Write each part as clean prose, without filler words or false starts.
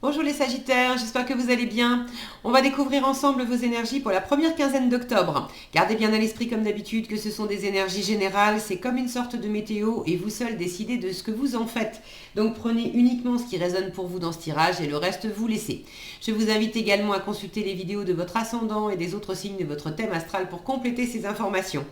Bonjour les Sagittaires, j'espère que vous allez bien. On va découvrir ensemble vos énergies pour la première quinzaine d'octobre. Gardez bien à l'esprit comme d'habitude que ce sont des énergies générales, c'est comme une sorte de météo et vous seul décidez de ce que vous en faites. Donc prenez uniquement ce qui résonne pour vous dans ce tirage et le reste vous laissez. Je vous invite également à consulter les vidéos de votre ascendant et des autres signes de votre thème astral pour compléter ces informations.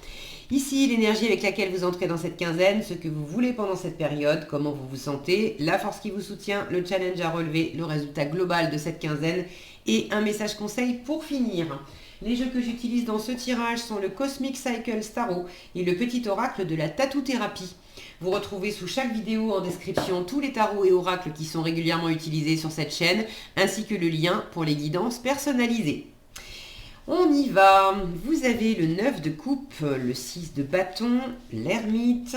Ici, l'énergie avec laquelle vous entrez dans cette quinzaine, ce que vous voulez pendant cette période, comment vous vous sentez, la force qui vous soutient, le challenge à relever, le résultat global de cette quinzaine et un message conseil pour finir. Les jeux que j'utilise dans ce tirage sont le Cosmic Cycle Tarot et le petit oracle de la tatou-thérapie. Vous retrouvez sous chaque vidéo en description tous les tarots et oracles qui sont régulièrement utilisés sur cette chaîne, ainsi que le lien pour les guidances personnalisées. On y va. Vous avez le 9 de coupe, le 6 de bâton, l'ermite,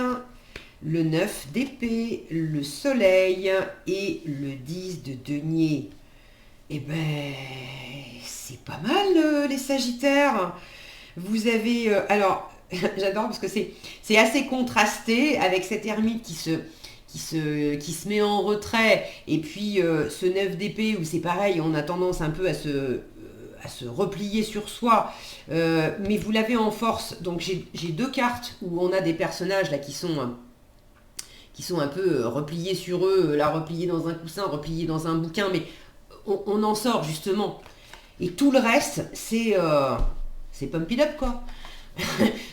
le 9 d'épée, le soleil et le 10 de denier. Eh ben, c'est pas mal les sagittaires. Vous avez... alors, j'adore parce que c'est assez contrasté avec cette ermite qui se met en retrait. Et puis ce 9 d'épée où c'est pareil, on a tendance un peu à se replier sur soi, mais vous l'avez en force. Donc j'ai deux cartes où on a des personnages là qui sont un peu repliés sur eux, là repliés dans un coussin, repliés dans un bouquin, mais on en sort justement. Et tout le reste, c'est pump it up quoi.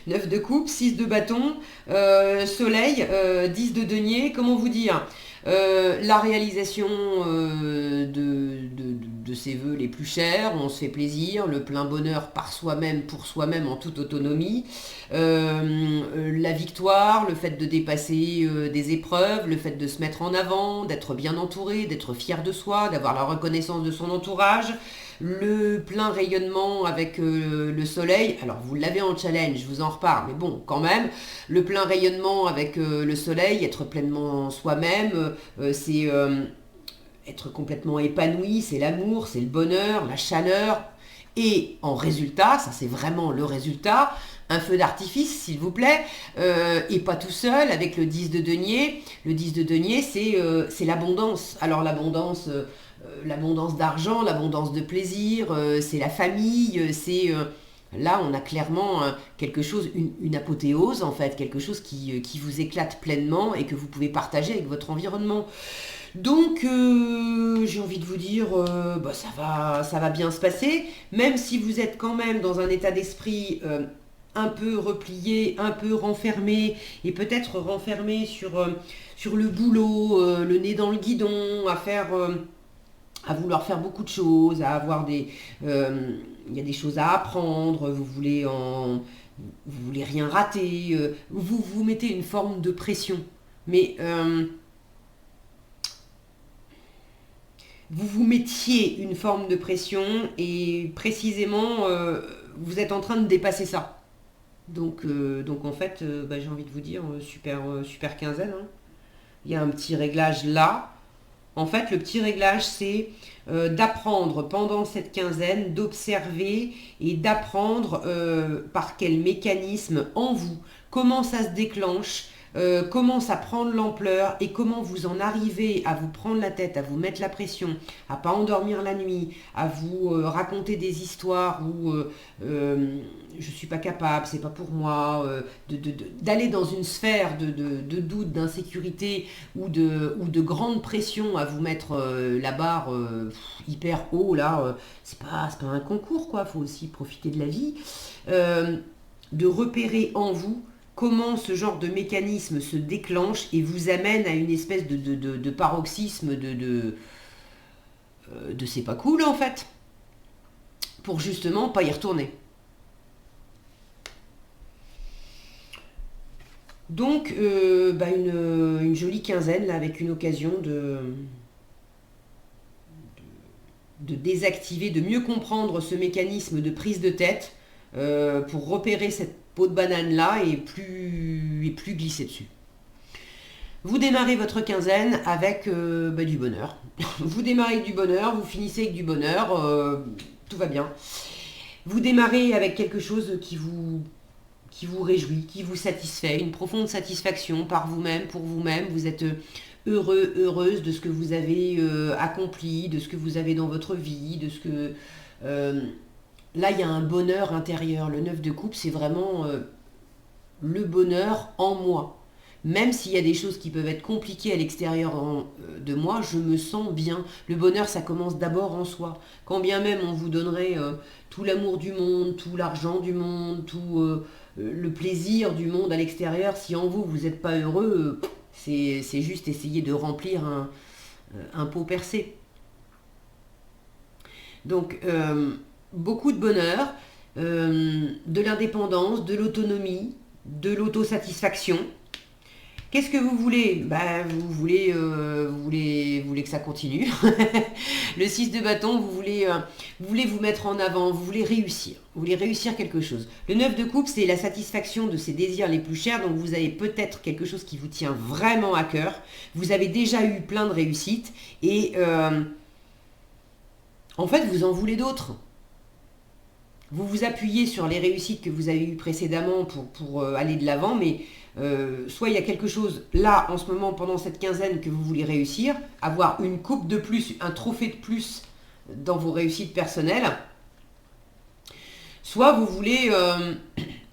9 de coupe, 6 de bâton, soleil, 10 de denier, comment vous dire, la réalisation de ses vœux les plus chers, on se fait plaisir, le plein bonheur par soi-même, pour soi-même en toute autonomie, la victoire, le fait de dépasser des épreuves, le fait de se mettre en avant, d'être bien entouré, d'être fier de soi, d'avoir la reconnaissance de son entourage, le plein rayonnement avec le soleil. Alors vous l'avez en challenge, je vous en reparle, mais bon, quand même, le plein rayonnement avec le soleil, être pleinement soi-même, c'est être complètement épanoui, c'est l'amour, c'est le bonheur, la chaleur. Et en résultat, ça c'est vraiment le résultat, un feu d'artifice s'il vous plaît, et pas tout seul avec le 10 de denier. Le 10 de denier c'est l'abondance. Alors l'abondance d'argent, l'abondance de plaisir, c'est la famille, c'est... là, on a clairement quelque chose, une apothéose en fait, quelque chose qui vous éclate pleinement et que vous pouvez partager avec votre environnement. Donc, j'ai envie de vous dire, bah, ça va bien se passer, même si vous êtes quand même dans un état d'esprit un peu replié, un peu renfermé, et peut-être renfermé sur le boulot, le nez dans le guidon, à vouloir faire beaucoup de choses, à avoir il y a des choses à apprendre, vous voulez rien rater, vous mettez une forme de pression. Mais vous vous mettiez une forme de pression et précisément vous êtes en train de dépasser ça. Donc en fait, bah, j'ai envie de vous dire, super quinzaine, hein. Il y a un petit réglage là. En fait, le petit réglage, c'est d'apprendre pendant cette quinzaine, d'observer et d'apprendre par quel mécanisme en vous, comment ça se déclenche, comment ça prend de l'ampleur et comment vous en arrivez à vous prendre la tête, à vous mettre la pression, à pas endormir la nuit, à vous raconter des histoires où je suis pas capable, c'est pas pour moi, d'aller dans une sphère de doute, d'insécurité ou de grande pression à vous mettre la barre hyper haut là, c'est pas un concours quoi, faut aussi profiter de la vie, de repérer en vous comment ce genre de mécanisme se déclenche et vous amène à une espèce de paroxysme de c'est pas cool en fait, pour justement pas y retourner. Donc bah une jolie quinzaine là, avec une occasion de désactiver, de mieux comprendre ce mécanisme de prise de tête pour repérer cette peau de banane là et plus glisser dessus. Vous démarrez votre quinzaine avec bah, du bonheur. Vous démarrez avec du bonheur, vous finissez avec du bonheur, tout va bien. Vous démarrez avec quelque chose qui vous réjouit, qui vous satisfait, une profonde satisfaction par vous-même, pour vous-même. Vous êtes heureux, heureuse de ce que vous avez accompli, de ce que vous avez dans votre vie, de ce que... là, il y a un bonheur intérieur. Le 9 de coupe, c'est vraiment le bonheur en moi. Même s'il y a des choses qui peuvent être compliquées à l'extérieur de moi, je me sens bien. Le bonheur, ça commence d'abord en soi. Quand bien même on vous donnerait tout l'amour du monde, tout l'argent du monde, tout le plaisir du monde à l'extérieur, si en vous, vous n'êtes pas heureux, c'est juste essayer de remplir un pot percé. Donc, beaucoup de bonheur, de l'indépendance, de l'autonomie, de l'autosatisfaction. Qu'est-ce que vous voulez? Vous voulez que ça continue. Le 6 de bâton, vous voulez vous mettre en avant, vous voulez réussir. Vous voulez réussir quelque chose. Le 9 de coupe, c'est la satisfaction de ses désirs les plus chers. Donc vous avez peut-être quelque chose qui vous tient vraiment à cœur. Vous avez déjà eu plein de réussites. Et en fait, vous en voulez d'autres. Vous vous appuyez sur les réussites que vous avez eues précédemment pour aller de l'avant, mais soit il y a quelque chose là en ce moment pendant cette quinzaine que vous voulez réussir, avoir une coupe de plus, un trophée de plus dans vos réussites personnelles, soit vous voulez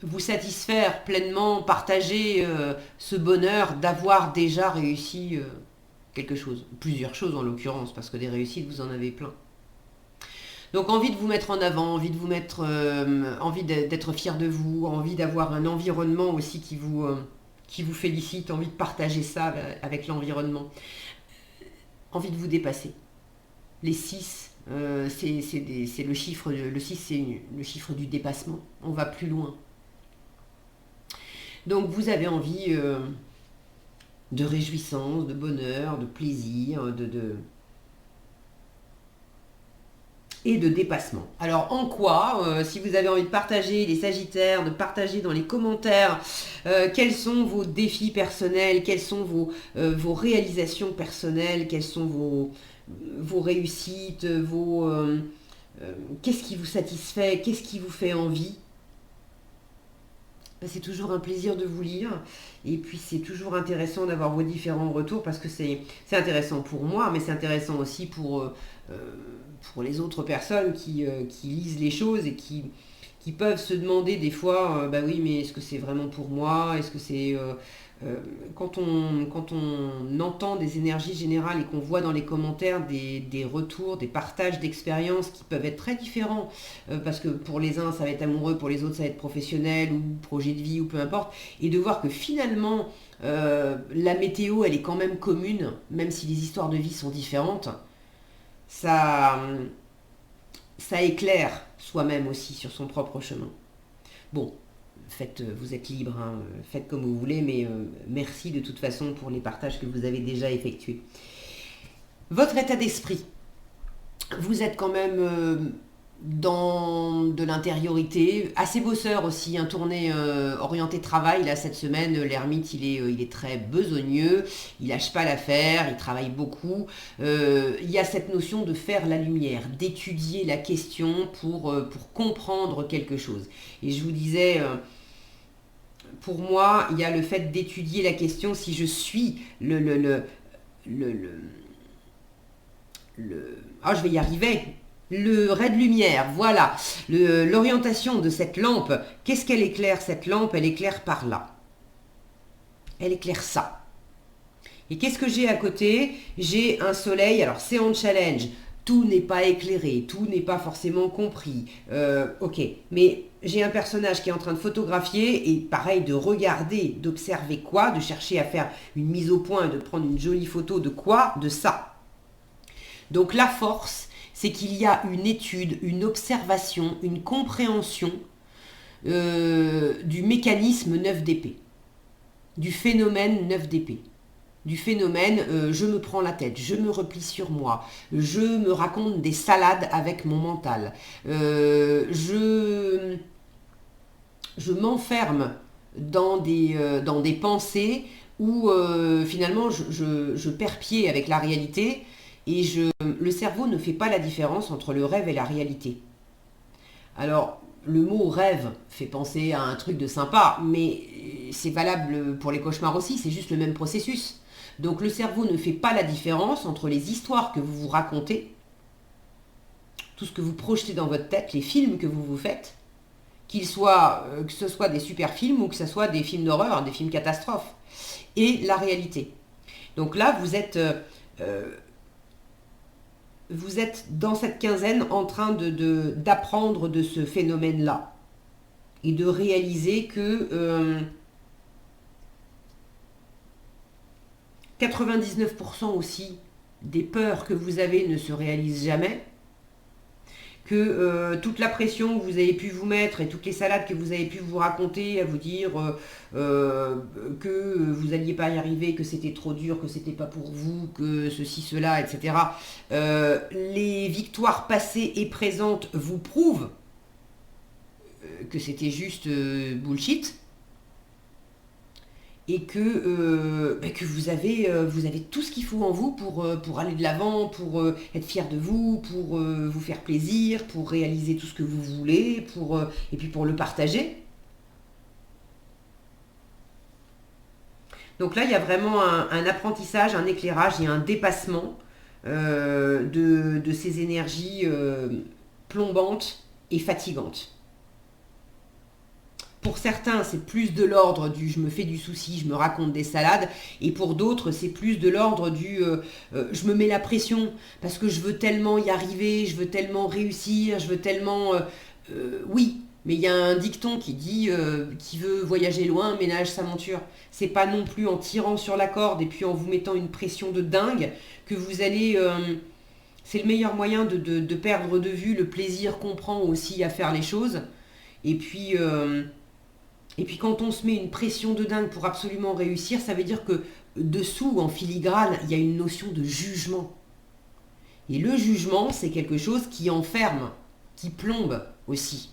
vous satisfaire pleinement, partager ce bonheur d'avoir déjà réussi quelque chose, plusieurs choses en l'occurrence, parce que des réussites vous en avez plein. Donc envie de vous mettre en avant, envie de vous mettre, envie d'être fier de vous, envie d'avoir un environnement aussi qui vous félicite, envie de partager ça avec l'environnement, envie de vous dépasser. Les 6, c'est le chiffre, le 6 c'est le chiffre du dépassement, on va plus loin. Donc vous avez envie de réjouissance, de bonheur, de plaisir, et de dépassement. Alors en quoi, si vous avez envie de partager les Sagittaires, de partager dans les commentaires quels sont vos défis personnels, quelles sont vos réalisations personnelles, quelles sont vos réussites, qu'est-ce qui vous satisfait, qu'est-ce qui vous fait envie. C'est toujours un plaisir de vous lire et puis c'est toujours intéressant d'avoir vos différents retours parce que c'est intéressant pour moi mais c'est intéressant aussi pour les autres personnes qui lisent les choses et qui peuvent se demander des fois oui mais est-ce que c'est vraiment pour moi, est-ce que c'est quand on entend des énergies générales et qu'on voit dans les commentaires des retours, des partages d'expériences qui peuvent être très différents, parce que pour les uns ça va être amoureux, pour les autres ça va être professionnel ou projet de vie ou peu importe, et de voir que finalement la météo elle est quand même commune, même si les histoires de vie sont différentes, ça éclaire soi-même aussi sur son propre chemin. Bon, vous êtes libre, hein, faites comme vous voulez, mais merci de toute façon pour les partages que vous avez déjà effectués. Votre état d'esprit, vous êtes quand même dans de l'intériorité, assez bosseur aussi, un tournée orienté travail, là cette semaine, l'ermite il est très besogneux, il lâche pas l'affaire, il travaille beaucoup, il y a cette notion de faire la lumière, d'étudier la question pour comprendre quelque chose. Et je vous disais... pour moi, il y a le fait d'étudier la question si je suis je vais y arriver. Le ray de lumière, voilà. L'orientation de cette lampe, qu'est-ce qu'elle éclaire cette lampe? Elle éclaire par là. Elle éclaire ça. Et qu'est-ce que j'ai à côté? J'ai un soleil, alors c'est en challenge. Tout n'est pas éclairé, tout n'est pas forcément compris. Ok, mais j'ai un personnage qui est en train de photographier et pareil de regarder, d'observer quoi, de chercher à faire une mise au point, de prendre une jolie photo de quoi? De ça. Donc la force, c'est qu'il y a une étude, une observation, une compréhension du mécanisme 9 d'épée, du phénomène 9 d'épée. Du phénomène, je me prends la tête, je me replie sur moi, je me raconte des salades avec mon mental, je m'enferme dans des pensées où finalement je perds pied avec la réalité et le cerveau ne fait pas la différence entre le rêve et la réalité. Alors, le mot rêve fait penser à un truc de sympa, mais c'est valable pour les cauchemars aussi, c'est juste le même processus. Donc le cerveau ne fait pas la différence entre les histoires que vous vous racontez, tout ce que vous projetez dans votre tête, les films que vous vous faites, que ce soit des super films ou que ce soit des films d'horreur, des films catastrophes, et la réalité. Donc là, vous êtes dans cette quinzaine en train d'apprendre de ce phénomène-là et de réaliser que 99% aussi des peurs que vous avez ne se réalisent jamais, que toute la pression que vous avez pu vous mettre et toutes les salades que vous avez pu vous raconter à vous dire que vous n'alliez pas y arriver, que c'était trop dur, que c'était pas pour vous, que ceci, cela, etc. Les victoires passées et présentes vous prouvent que c'était juste bullshit. Et que vous avez tout ce qu'il faut en vous pour aller de l'avant, pour être fier de vous, pour vous faire plaisir, pour réaliser tout ce que vous voulez, et puis pour le partager. Donc là, il y a vraiment un apprentissage, un éclairage et un dépassement de ces énergies plombantes et fatigantes. Pour certains, c'est plus de l'ordre du « je me fais du souci, je me raconte des salades » et pour d'autres, c'est plus de l'ordre du je me mets la pression parce que je veux tellement y arriver, je veux tellement réussir, je veux tellement… oui, mais il y a un dicton qui dit qui veut voyager loin, ménage sa monture. C'est pas non plus en tirant sur la corde et puis en vous mettant une pression de dingue que vous allez… c'est le meilleur moyen de perdre de vue le plaisir qu'on prend aussi à faire les choses. Et puis quand on se met une pression de dingue pour absolument réussir, ça veut dire que dessous, en filigrane, il y a une notion de jugement. Et le jugement, c'est quelque chose qui enferme, qui plombe aussi.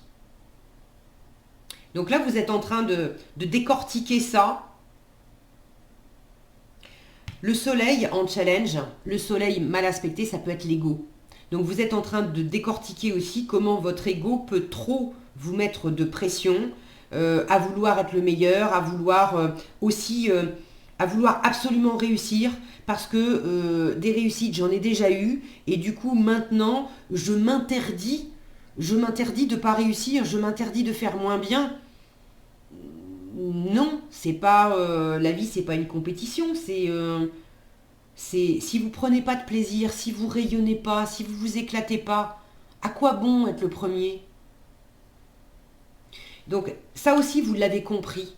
Donc là, vous êtes en train de décortiquer ça. Le soleil en challenge, le soleil mal aspecté, ça peut être l'ego. Donc vous êtes en train de décortiquer aussi comment votre ego peut trop vous mettre de pression, à vouloir être le meilleur, à vouloir à vouloir absolument réussir, parce que des réussites, j'en ai déjà eu, et du coup, maintenant, je m'interdis de ne pas réussir, je m'interdis de faire moins bien. Non, c'est pas la vie, c'est pas une compétition, c'est si vous prenez pas de plaisir, si vous rayonnez pas, si vous vous éclatez pas, à quoi bon être le premier ? Donc ça aussi, vous l'avez compris.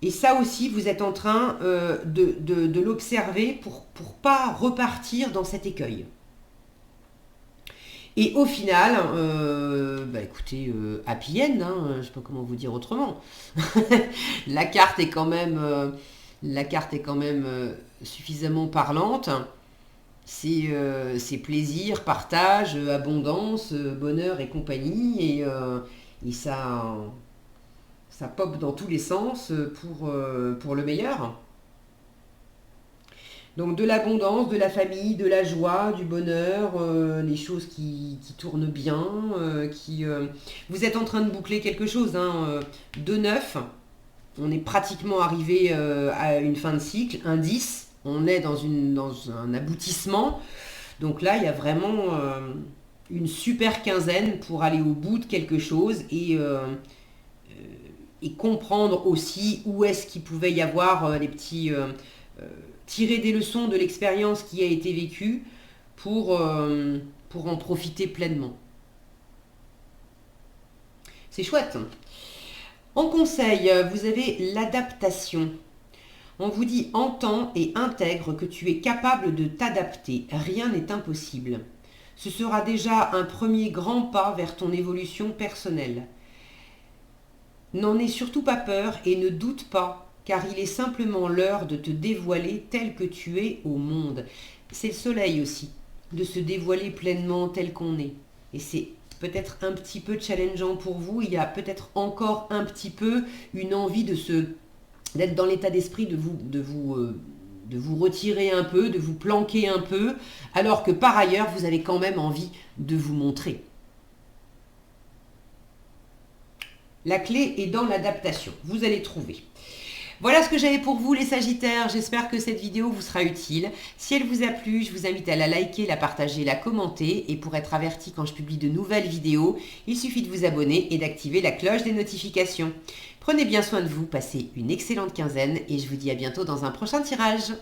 Et ça aussi, vous êtes en train de l'observer pour pas repartir dans cet écueil. Et au final, écoutez, happy end, je ne sais pas comment vous dire autrement. La carte est quand même suffisamment parlante. C'est plaisir, partage, abondance, bonheur et compagnie. Et ça pop dans tous les sens pour le meilleur. Donc de l'abondance, de la famille, de la joie, du bonheur, les choses qui tournent bien. Vous êtes en train de boucler quelque chose, de neuf. On est pratiquement arrivé à une fin de cycle, un 10. On est dans un aboutissement. Donc là, il y a vraiment une super quinzaine pour aller au bout de quelque chose et comprendre aussi où est-ce qu'il pouvait y avoir les petits… tirer des leçons de l'expérience qui a été vécue pour en profiter pleinement. C'est chouette. En conseil, vous avez l'adaptation. On vous dit entends et intègre que tu es capable de t'adapter. Rien n'est impossible. Ce sera déjà un premier grand pas vers ton évolution personnelle. N'en aie surtout pas peur et ne doute pas, car il est simplement l'heure de te dévoiler tel que tu es au monde. C'est le soleil aussi, de se dévoiler pleinement tel qu'on est. Et c'est peut-être un petit peu challengeant pour vous, il y a peut-être encore un petit peu une envie d'être dans l'état d'esprit de vous retirer un peu, de vous planquer un peu, alors que par ailleurs, vous avez quand même envie de vous montrer. La clé est dans l'adaptation, vous allez trouver. Voilà ce que j'avais pour vous les Sagittaires, j'espère que cette vidéo vous sera utile. Si elle vous a plu, je vous invite à la liker, la partager, la commenter et pour être averti quand je publie de nouvelles vidéos, il suffit de vous abonner et d'activer la cloche des notifications. Prenez bien soin de vous, passez une excellente quinzaine et je vous dis à bientôt dans un prochain tirage.